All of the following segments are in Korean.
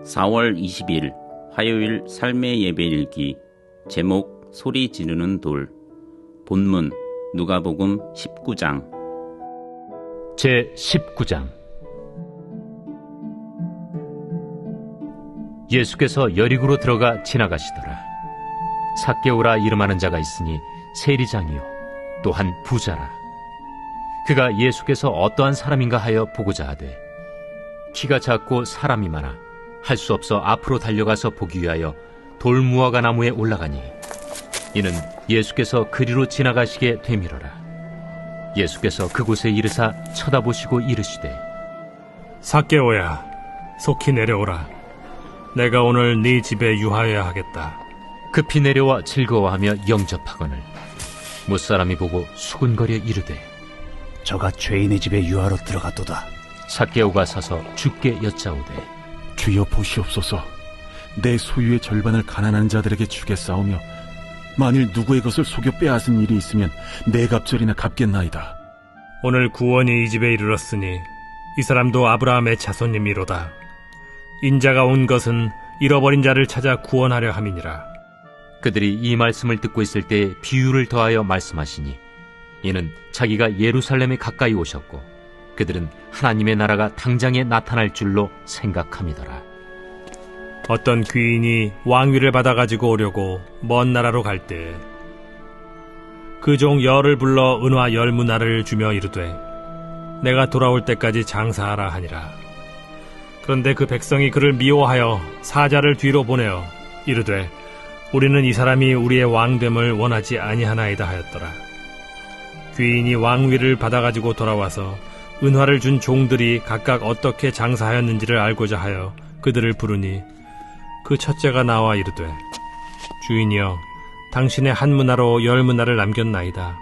4월 20일 화요일 삶의 예배 읽기. 제목 소리 지르는 돌. 본문 누가복음 19장. 제 19장. 예수께서 여리고로 들어가 지나가시더라. 삭개오라 이름하는 자가 있으니 세리장이요 또한 부자라. 그가 예수께서 어떠한 사람인가 하여 보고자 하되 키가 작고 사람이 많아 할 수 없어 앞으로 달려가서 보기 위하여 돌무화과 나무에 올라가니 이는 예수께서 그리로 지나가시게 되밀어라. 예수께서 그곳에 이르사 쳐다보시고 이르시되 삭개오야, 속히 내려오라. 내가 오늘 네 집에 유하여야 하겠다. 급히 내려와 즐거워하며 영접하거늘 못사람이 보고 수군거려 이르되 저가 죄인의 집에 유하러 들어갔도다. 삭개오가 서서 주께 여짜오되 주여 보시옵소서. 내 소유의 절반을 가난한 자들에게 주겠사오며 만일 누구의 것을 속여 빼앗은 일이 있으면 네 갑절이나 갚겠나이다. 오늘 구원이 이 집에 이르렀으니 이 사람도 아브라함의 자손님이로다. 인자가 온 것은 잃어버린 자를 찾아 구원하려 함이니라. 그들이 이 말씀을 듣고 있을 때 비유를 더하여 말씀하시니 이는 자기가 예루살렘에 가까이 오셨고 그들은 하나님의 나라가 당장에 나타날 줄로 생각함이더라. 어떤 귀인이 왕위를 받아가지고 오려고 먼 나라로 갈 때 그 종 열을 불러 은화 10문화를 주며 이르되 내가 돌아올 때까지 장사하라 하니라. 그런데 그 백성이 그를 미워하여 사자를 뒤로 보내어 이르되 우리는 이 사람이 우리의 왕됨을 원하지 아니하나이다 하였더라. 귀인이 왕위를 받아가지고 돌아와서 은화를 준 종들이 각각 어떻게 장사하였는지를 알고자 하여 그들을 부르니 그 첫째가 나와 이르되 주인이여, 당신의 한 문화로 10문화를 남겼나이다.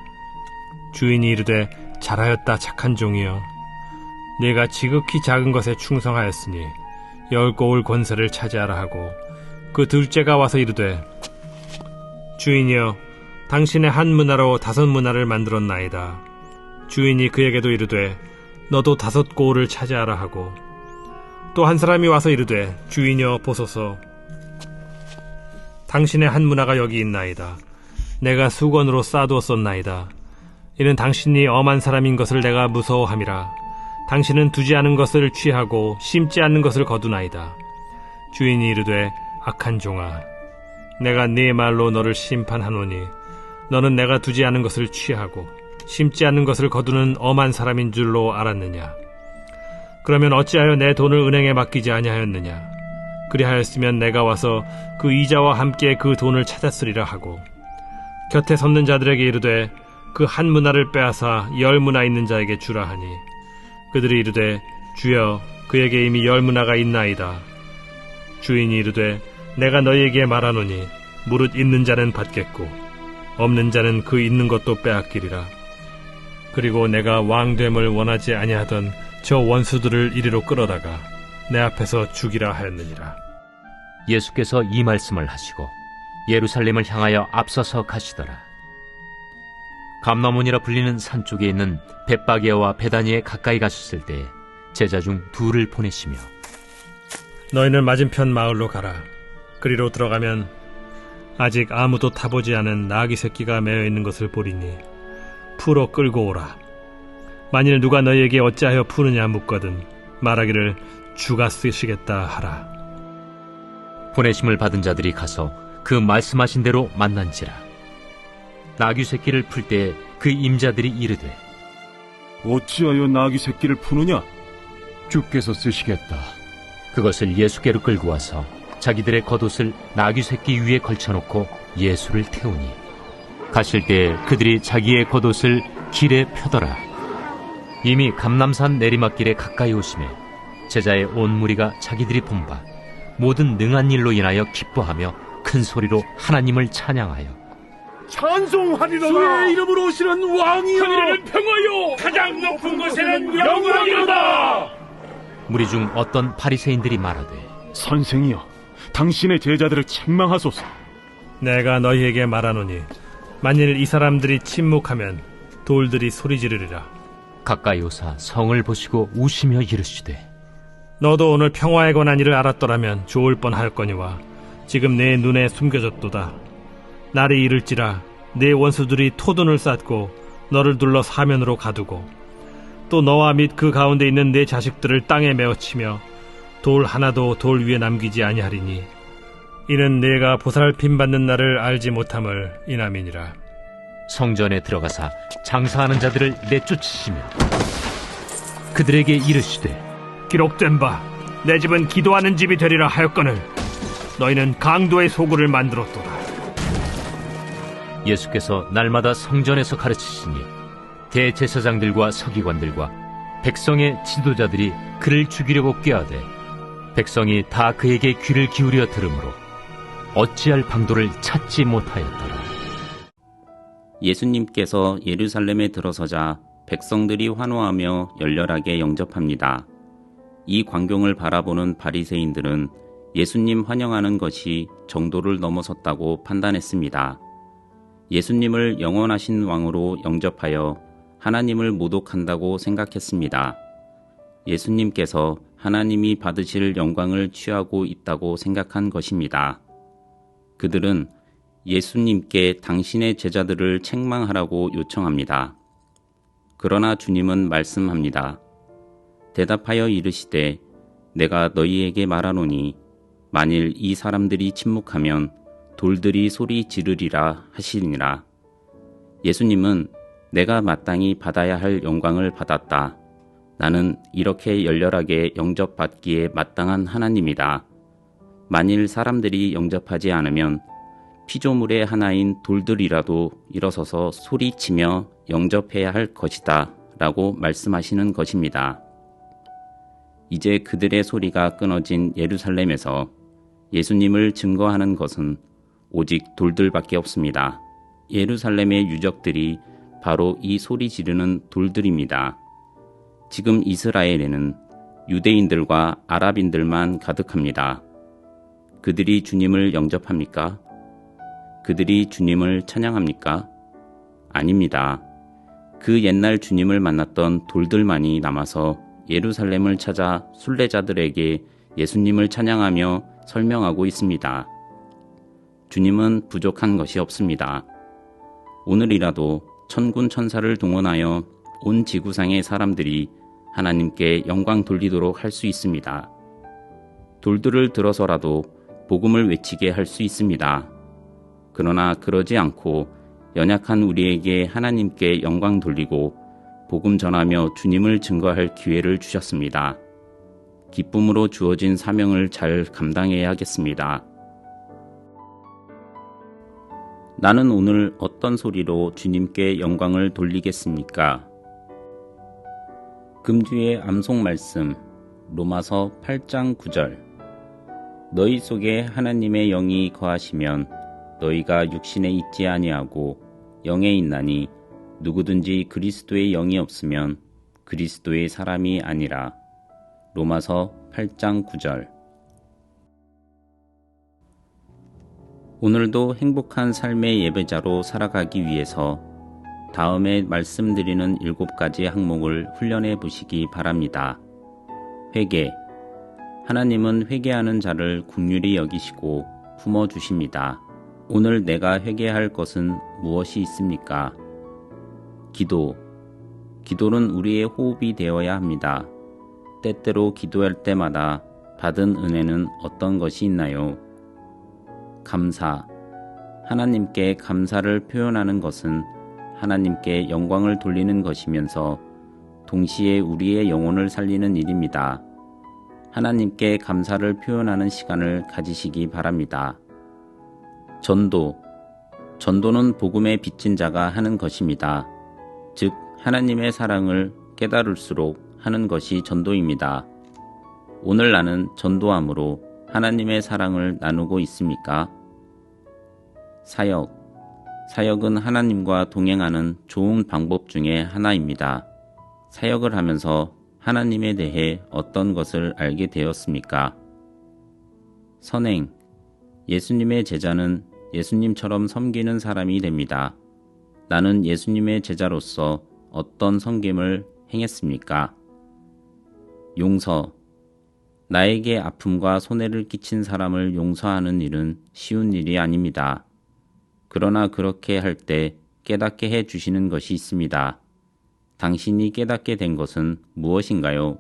주인이 이르되 잘하였다 착한 종이여, 네가 지극히 작은 것에 충성하였으니 10고을 권세를 차지하라 하고 그 둘째가 와서 이르되 주인이여, 당신의 한 문화로 5문화를 만들었나이다. 주인이 그에게도 이르되 너도 5고을을 차지하라 하고 또 한 사람이 와서 이르되 주인이여 보소서, 당신의 한 문화가 여기 있나이다. 내가 수건으로 싸두었었나이다. 이는 당신이 엄한 사람인 것을 내가 무서워함이라. 당신은 두지 않은 것을 취하고 심지 않는 것을 거두나이다. 주인이 이르되 악한 종아, 내가 네 말로 너를 심판하노니 너는 내가 두지 않은 것을 취하고 심지 않는 것을 거두는 엄한 사람인 줄로 알았느냐? 그러면 어찌하여 내 돈을 은행에 맡기지 아니하였느냐? 그리하였으면 내가 와서 그 이자와 함께 그 돈을 찾았으리라 하고 곁에 섰는 자들에게 이르되 그 한 문화를 빼앗아 10문화 있는 자에게 주라 하니 그들이 이르되 주여, 그에게 이미 10문화가 있나이다. 주인이 이르되 내가 너희에게 말하노니 무릇 있는 자는 받겠고 없는 자는 그 있는 것도 빼앗기리라. 그리고 내가 왕됨을 원하지 아니하던 저 원수들을 이리로 끌어다가 내 앞에서 죽이라 하였느니라. 예수께서 이 말씀을 하시고 예루살렘을 향하여 앞서서 가시더라. 감나몬이라 불리는 산 쪽에 있는 벳바게와 베다니에 가까이 가셨을 때 제자 중 2를 보내시며 너희는 맞은편 마을로 가라. 그리로 들어가면 아직 아무도 타보지 않은 나귀 새끼가 매어 있는 것을 보리니 풀어 끌고 오라. 만일 누가 너희에게 어찌하여 푸느냐 묻거든 말하기를 주가 쓰시겠다 하라. 보내심을 받은 자들이 가서 그 말씀하신 대로 만난지라. 나귀 새끼를 풀 때 그 임자들이 이르되 어찌하여 나귀 새끼를 푸느냐? 주께서 쓰시겠다. 그것을 예수께로 끌고 와서 자기들의 겉옷을 나귀 새끼 위에 걸쳐놓고 예수를 태우니 가실 때 그들이 자기의 겉옷을 길에 펴더라. 이미 감람산 내리막길에 가까이 오심에 제자의 온 무리가 자기들이 본 바 모든 능한 일로 인하여 기뻐하며 큰 소리로 하나님을 찬양하여 찬송하리로다. 주의 이름으로 오시는 왕이여, 하늘에는 평화요 가장 높은 곳에는 영광이로다. 무리 중 어떤 바리새인들이 말하되 선생이여, 당신의 제자들을 책망하소서. 내가 너희에게 말하노니 만일 이 사람들이 침묵하면 돌들이 소리 지르리라. 가까이 오사 성을 보시고 우시며 이르시되 너도 오늘 평화에 관한 일을 알았더라면 좋을 뻔하였거니와 지금 내 눈에 숨겨졌도다. 날이 이를지라 내 원수들이 토둔을 쌓고 너를 둘러 사면으로 가두고 또 너와 및 그 가운데 있는 내 자식들을 땅에 메어치며 돌 하나도 돌 위에 남기지 아니하리니 이는 내가 보살핌 받는 날을 알지 못함을 인함이니라. 성전에 들어가사 장사하는 자들을 내쫓으시며 그들에게 이르시되 기록된 바 내 집은 기도하는 집이 되리라 하였거늘 너희는 강도의 소굴을 만들었도다. 예수께서 날마다 성전에서 가르치시니 대제사장들과 서기관들과 백성의 지도자들이 그를 죽이려고 꾀하되 백성이 다 그에게 귀를 기울여 들으므로 어찌할 방도를 찾지 못하였더라. 예수님께서 예루살렘에 들어서자 백성들이 환호하며 열렬하게 영접합니다. 이 광경을 바라보는 바리새인들은 예수님 환영하는 것이 정도를 넘어섰다고 판단했습니다. 예수님을 영원하신 왕으로 영접하여 하나님을 모독한다고 생각했습니다. 예수님께서 하나님이 받으실 영광을 취하고 있다고 생각한 것입니다. 그들은 예수님께 당신의 제자들을 책망하라고 요청합니다. 그러나 주님은 말씀합니다. 대답하여 이르시되 내가 너희에게 말하노니 만일 이 사람들이 침묵하면 돌들이 소리 지르리라 하시니라. 예수님은 내가 마땅히 받아야 할 영광을 받았다. 나는 이렇게 열렬하게 영접받기에 마땅한 하나님이다. 만일 사람들이 영접하지 않으면 피조물의 하나인 돌들이라도 일어서서 소리치며 영접해야 할 것이다 라고 말씀하시는 것입니다. 이제 그들의 소리가 끊어진 예루살렘에서 예수님을 증거하는 것은 오직 돌들밖에 없습니다. 예루살렘의 유적들이 바로 이 소리 지르는 돌들입니다. 지금 이스라엘에는 유대인들과 아랍인들만 가득합니다. 그들이 주님을 영접합니까? 그들이 주님을 찬양합니까? 아닙니다. 그 옛날 주님을 만났던 돌들만이 남아서 예루살렘을 찾아 순례자들에게 예수님을 찬양하며 설명하고 있습니다. 주님은 부족한 것이 없습니다. 오늘이라도 천군 천사를 동원하여 온 지구상의 사람들이 하나님께 영광 돌리도록 할 수 있습니다. 돌들을 들어서라도 복음을 외치게 할 수 있습니다. 그러나 그러지 않고 연약한 우리에게 하나님께 영광 돌리고 복음 전하며 주님을 증거할 기회를 주셨습니다. 기쁨으로 주어진 사명을 잘 감당해야겠습니다. 나는 오늘 어떤 소리로 주님께 영광을 돌리겠습니까? 금주의 암송 말씀 로마서 8장 9절. 너희 속에 하나님의 영이 거하시면 너희가 육신에 있지 아니하고 영에 있나니 누구든지 그리스도의 영이 없으면 그리스도의 사람이 아니라. 로마서 8장 9절. 오늘도 행복한 삶의 예배자로 살아가기 위해서 다음에 말씀드리는 7가지 항목을 훈련해 보시기 바랍니다. 회개. 하나님은 회개하는 자를 긍휼히 여기시고 품어주십니다. 오늘 내가 회개할 것은 무엇이 있습니까? 기도. 기도는 우리의 호흡이 되어야 합니다. 때때로 기도할 때마다 받은 은혜는 어떤 것이 있나요? 감사. 하나님께 감사를 표현하는 것은 하나님께 영광을 돌리는 것이면서 동시에 우리의 영혼을 살리는 일입니다. 하나님께 감사를 표현하는 시간을 가지시기 바랍니다. 전도. 전도는 복음에 빚진 자가 하는 것입니다. 즉 하나님의 사랑을 깨달을수록 하는 것이 전도입니다. 오늘 나는 전도함으로 하나님의 사랑을 나누고 있습니까? 사역. 사역은 하나님과 동행하는 좋은 방법 중에 하나입니다. 사역을 하면서 하나님에 대해 어떤 것을 알게 되었습니까? 선행. 예수님의 제자는 예수님처럼 섬기는 사람이 됩니다. 나는 예수님의 제자로서 어떤 섬김을 행했습니까? 용서. 나에게 아픔과 손해를 끼친 사람을 용서하는 일은 쉬운 일이 아닙니다. 그러나 그렇게 할 때 깨닫게 해 주시는 것이 있습니다. 당신이 깨닫게 된 것은 무엇인가요?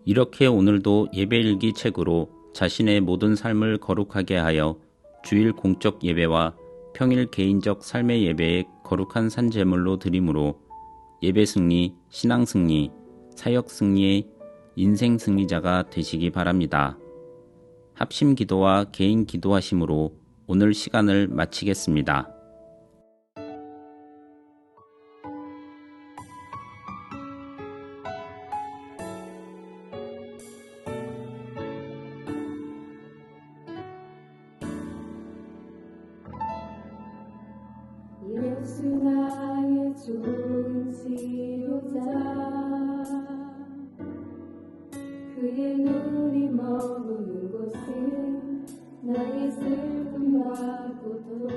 이렇게 오늘도 예배일기 책으로 자신의 모든 삶을 거룩하게 하여 주일 공적 예배와 평일 개인적 삶의 예배에 거룩한 산제물로 드림으로 예배 승리, 신앙 승리, 사역 승리의 인생 승리자가 되시기 바랍니다. 합심 기도와 개인 기도하심으로 오늘 시간을 마치겠습니다. 예수 나의 좋은 치료자 그의 눈이 머무는 곳은 나의 슬픔과 고통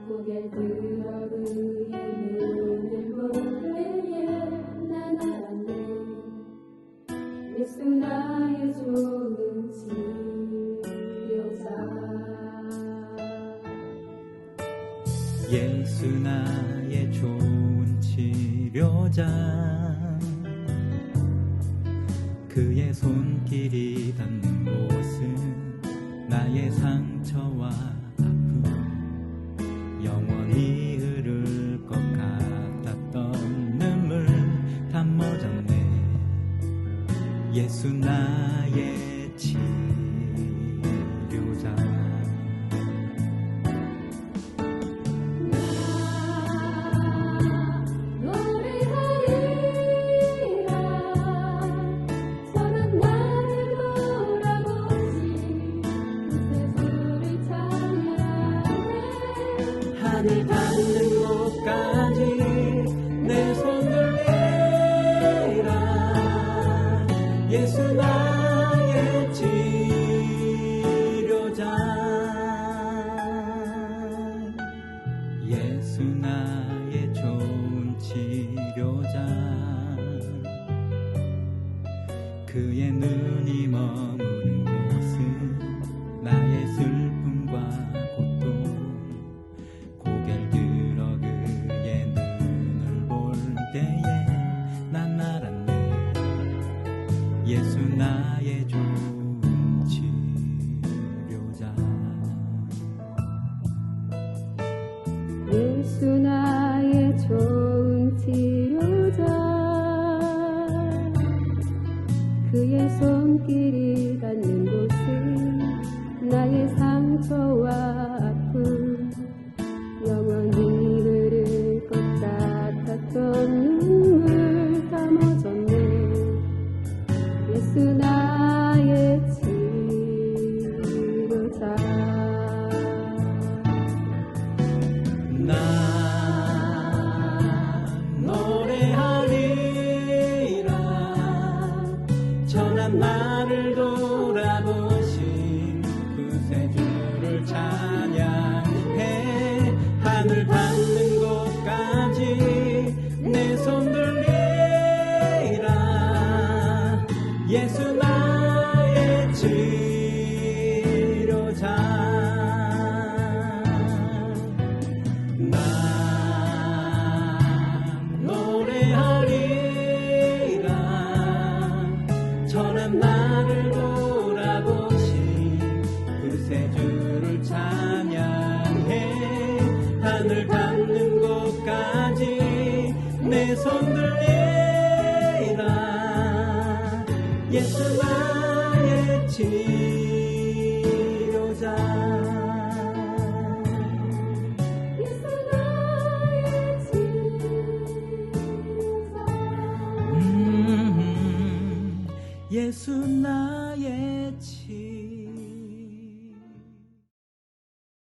고개 들어 그의 눈을 볼 때에 난 알았네 예수 나의 좋은 치료자 예수 나의 좋은 치료자 그의 손길이 닿는 곳은 나의 상처와 아픔 영원히 흐를 것 같았던 눈물 다 멎었네 예수 나의 치료자 하늘 닿는 곳까지 내 손을 내라 예수 나의 치료자 예수 나의 좋은 치료자 그의 눈이 머무는 곳은 나의 슬픔과 고통 고개를 들어 그의 눈을 볼 때에 난 알았네 예수 나의 좋은 치료자 예수 나의 좋은 치료자 그의 손길이 닿는 곳은 나의 상처와 아픔 영원히 흐를 것 같았던 눈물 다 멎었네 예수 나의 치료자 난 노래하리라 전한 나를 돌아보신 그새 주를 찬양해 하늘 닿는 곳까지 내 손들 내라 예수 나의 치료자 난 노래하리라 전한 나를 돌아보신 그새 주를 찬양해 하늘 닿는 곳까지 내 손들 내라 예수 나의 치료자